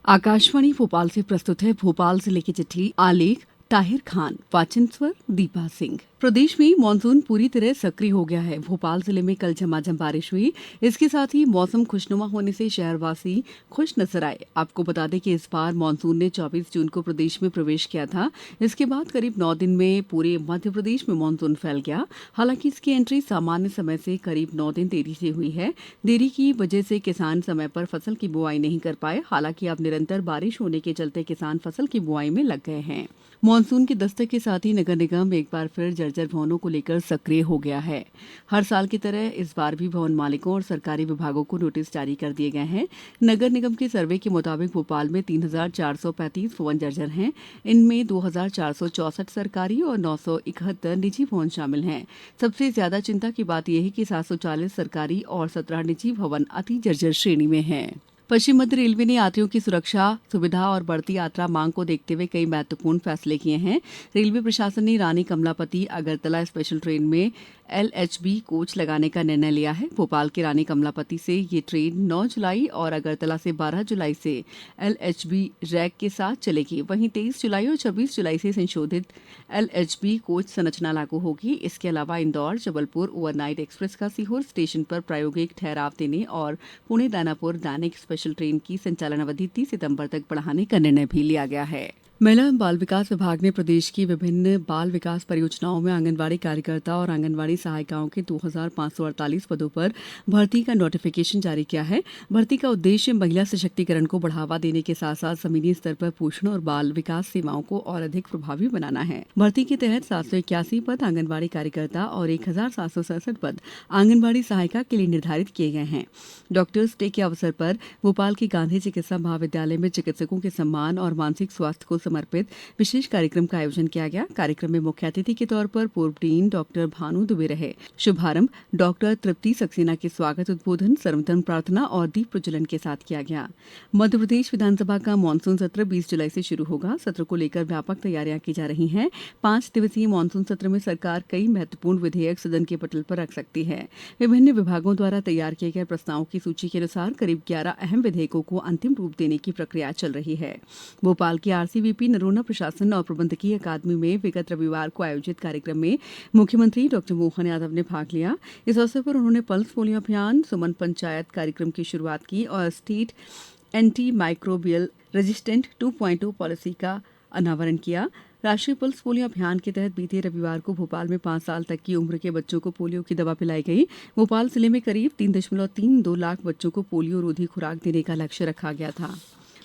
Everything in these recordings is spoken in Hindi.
आकाशवाणी भोपाल से प्रस्तुत है भोपाल जिले की चिट्ठी। आलेख ताहिर खान, वाचन स्वर दीपा सिंह। प्रदेश में मानसून पूरी तरह सक्रिय हो गया है। भोपाल जिले में कल झमाझम बारिश हुई। इसके साथ ही मौसम खुशनुमा होने से शहरवासी खुश नजर आए। आपको बता दें कि इस बार मानसून ने 24 जून को प्रदेश में प्रवेश किया था। इसके बाद करीब 9 दिन में पूरे मध्य प्रदेश में मानसून फैल गया। हालांकि इसकी एंट्री सामान्य समय से करीब 9 दिन देरी से हुई है। देरी की वजह से किसान समय पर फसल की बुआई नहीं कर पाए। हालांकि अब निरंतर बारिश होने के चलते किसान फसल की बुआई में लग गए हैं। मानसून की दस्तक के साथ ही नगर निगम एक बार फिर जर्जर भवनों को लेकर सक्रिय हो गया है। हर साल की तरह इस बार भी भवन मालिकों और सरकारी विभागों को नोटिस जारी कर दिए गए हैं। नगर निगम के सर्वे के मुताबिक भोपाल में 3,435 भवन जर्जर हैं। इनमें 2,464 सरकारी और 971 निजी भवन शामिल हैं। सबसे ज्यादा चिंता की बात यह है कि 740 सरकारी और 17 निजी भवन अति जर्जर श्रेणी में हैं। पश्चिम मध्य रेलवे ने यात्रियों की सुरक्षा, सुविधा और बढ़ती यात्रा मांग को देखते हुए कई महत्वपूर्ण फैसले किए हैं। रेलवे प्रशासन ने रानी कमलापति अगरतला स्पेशल ट्रेन में LHB कोच लगाने का निर्णय लिया है। भोपाल के रानी कमलापति से ये ट्रेन 9 जुलाई और अगरतला से 12 जुलाई से LHB रैक के साथ चलेगी। वहीं 23 जुलाई और 26 जुलाई से संशोधित LHB कोच संरचना लागू होगी। इसके अलावा इंदौर जबलपुर ओवरनाइट एक्सप्रेस का सीहोर स्टेशन पर प्रायोगिक ठहराव देने और पुणे दानापुर दैनिक स्पेशल ट्रेन की संचालन अवधि 30 सितंबर तक बढ़ाने का निर्णय भी लिया गया है। महिला एवं बाल विकास विभाग ने प्रदेश की विभिन्न बाल विकास परियोजनाओं में आंगनवाड़ी कार्यकर्ता और आंगनवाड़ी सहायिकाओं के 2,548 पदों पर भर्ती का नोटिफिकेशन जारी किया है। भर्ती का उद्देश्य महिला सशक्तिकरण को बढ़ावा देने के साथ साथ जमीनी स्तर पर पोषण और बाल विकास सेवाओं को और अधिक प्रभावी बनाना है। भर्ती के तहत 781 पद आंगनवाड़ी कार्यकर्ता और 1,767 पद आंगनवाड़ी सहायिका के लिए निर्धारित किए गए हैं। डॉक्टर्स डे के अवसर पर भोपाल के गांधी चिकित्सा महाविद्यालय में चिकित्सकों के सम्मान और मानसिक स्वास्थ्य को समर्पित विशेष कार्यक्रम का आयोजन किया गया। कार्यक्रम में मुख्य अतिथि के तौर पर पूर्व डीन डॉक्टर भानु दुबे रहे। शुभारंभ डॉक्टर तृप्ति सक्सेना के स्वागत उद्बोधन, सर्वधर्म प्रार्थना और दीप प्रज्वलन के साथ किया गया। मध्य प्रदेश विधानसभा का मानसून सत्र 20 जुलाई से शुरू होगा। सत्र को लेकर व्यापक तैयारियां की जा रही हैं। 5 दिवसीय मानसून सत्र में सरकार कई महत्वपूर्ण विधेयक सदन के पटल पर रख सकती है। विभिन्न विभागों द्वारा तैयार किए गए प्रस्तावों की सूची के अनुसार करीब 11 अहम विधेयकों को अंतिम रूप देने की प्रक्रिया चल रही है। भोपाल की RCVP नरोन्ना प्रशासन और प्रबंधकीय अकादमी में विगत रविवार को आयोजित कार्यक्रम में मुख्यमंत्री डॉक्टर मोहन यादव ने भाग लिया। इस अवसर पर उन्होंने पल्स पोलियो अभियान, सुमन पंचायत कार्यक्रम की शुरुआत की और state anti microbial resistant 2.0 policy का अनावरण किया। राष्ट्रीय पल्स पोलियो अभियान के तहत बीते रविवार को भोपाल में 5 साल तक की उम्र के बच्चों को पोलियो की दवा पिलाई गई। भोपाल जिले में करीब 3.32 लाख बच्चों को पोलियो रोधी खुराक देने का लक्ष्य रखा गया था।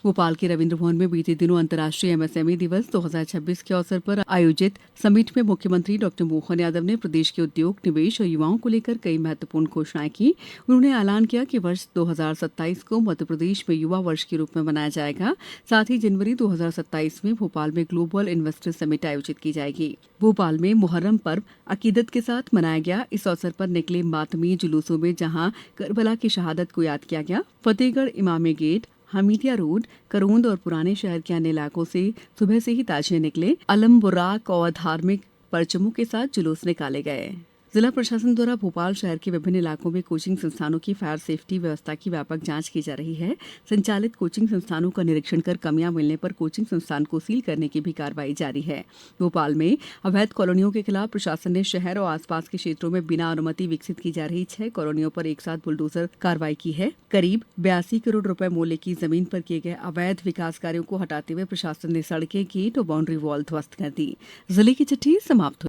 भोपाल के रविंद्र भवन में बीते दिनों अंतर्राष्ट्रीय MSME दिवस 2026 के अवसर पर आयोजित समिट में मुख्यमंत्री डॉक्टर मोहन यादव ने प्रदेश के उद्योग, निवेश और युवाओं को लेकर कई महत्वपूर्ण घोषणाएं की। उन्होंने ऐलान किया कि वर्ष 2027 को मध्य प्रदेश में युवा वर्ष के रूप में मनाया जाएगा। साथ ही जनवरी 2027 में भोपाल में ग्लोबल इन्वेस्टर समिट आयोजित की जाएगी। भोपाल में मुहर्रम पर्व अकीदत के साथ मनाया गया। इस अवसर पर निकले मातमी जुलूसों में जहां करबला की शहादत को याद किया गया, फतेहगढ़ इमामे गेट, हमीदिया रोड, करोंद और पुराने शहर के अन्य इलाकों से सुबह से ही ताजिए निकले। अलम बुराक और धार्मिक परचमों के साथ जुलूस निकाले गए। जिला प्रशासन द्वारा भोपाल शहर के विभिन्न इलाकों में कोचिंग संस्थानों की फायर सेफ्टी व्यवस्था की व्यापक जांच की जा रही है। संचालित कोचिंग संस्थानों का निरीक्षण कर कमियां मिलने पर कोचिंग संस्थान को सील करने की भी कार्रवाई जारी है। भोपाल में अवैध कॉलोनियों के खिलाफ प्रशासन ने शहर और आसपास के क्षेत्रों में बिना अनुमति विकसित की जा रही 6 कॉलोनियों पर एक साथ बुलडोजर कार्रवाई की है। करीब 82 करोड़ रुपए मूल्य की जमीन पर किए गए अवैध विकास कार्यों को हटाते हुए प्रशासन ने सड़कें, गेट और बाउंड्री वॉल ध्वस्त कर दी। जिले की चिट्ठी समाप्त हुई।